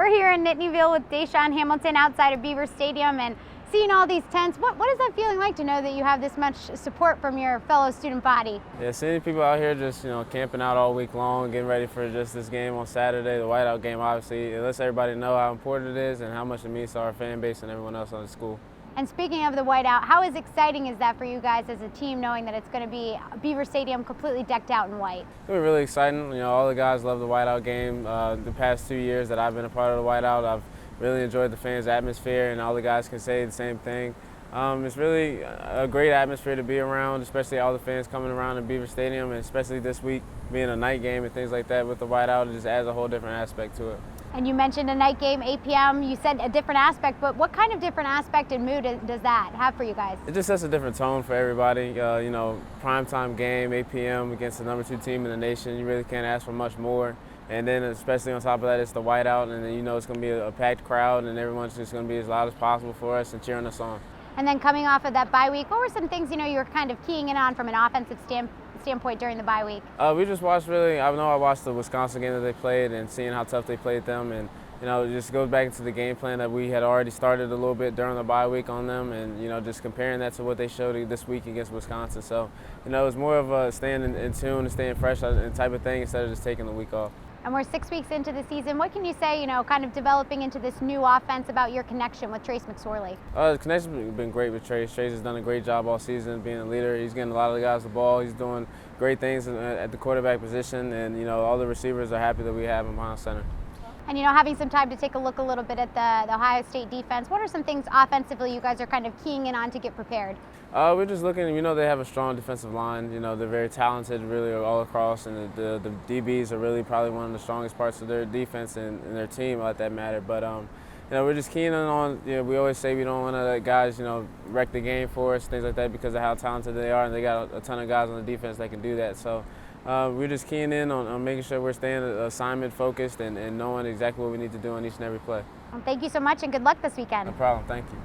We're here in Nittanyville with DaeSean Hamilton outside of Beaver Stadium and seeing all these tents. What is that feeling like to know that you have this much support from your fellow student body? Yeah, seeing people out here just, camping out all week long, getting ready for just this game on Saturday, the whiteout game, obviously, it lets everybody know how important it is and how much it means to our fan base and everyone else on the school. And speaking of the whiteout, how exciting is that for you guys as a team, knowing that it's going to be Beaver Stadium completely decked out in white? It was really exciting. All the guys love the whiteout game. The past 2 years that I've been a part of the whiteout, I've really enjoyed the fans' atmosphere, and all the guys can say the same thing. It's really a great atmosphere to be around, especially all the fans coming around in Beaver Stadium, and especially this week being a night game and things like that with the whiteout, it just adds a whole different aspect to it. And you mentioned a night game, 8 p.m. You said a different aspect, but what kind of different aspect and mood does that have for you guys? It just sets a different tone for everybody. Primetime game, 8 p.m. against the number 2 team in the nation. You really can't ask for much more. And then especially on top of that, it's the whiteout, and then it's going to be a packed crowd, and everyone's just going to be as loud as possible for us and cheering us on. And then coming off of that bye week, what were some things you were kind of keying in on from an offensive standpoint during the bye week? We just watched I watched the Wisconsin game that they played and seeing how tough they played them, and it just goes back into the game plan that we had already started a little bit during the bye week on them, and just comparing that to what they showed this week against Wisconsin. So it was more of a staying in tune and staying fresh and type of thing instead of just taking the week off. And we're 6 weeks into the season. What can you say, kind of developing into this new offense about your connection with McSorley? The connection's been great with Trace. Trace has done a great job all season being a leader. He's getting a lot of the guys the ball. He's doing great things at the quarterback position, and all the receivers are happy that we have him behind center. And having some time to take a look a little bit at the Ohio State defense, what are some things offensively you guys are kind of keying in on to get prepared? We're just looking, they have a strong defensive line. They're very talented really all across, and the DBs are really probably one of the strongest parts of their defense and their team at that matter. But, we're just keying on, we always say we don't want to let guys, wreck the game for us, things like that, because of how talented they are, and they got a ton of guys on the defense that can do that. So we're just keying in on making sure we're staying assignment focused and knowing exactly what we need to do on each and every play. Well, thank you so much, and good luck this weekend. No problem. Thank you.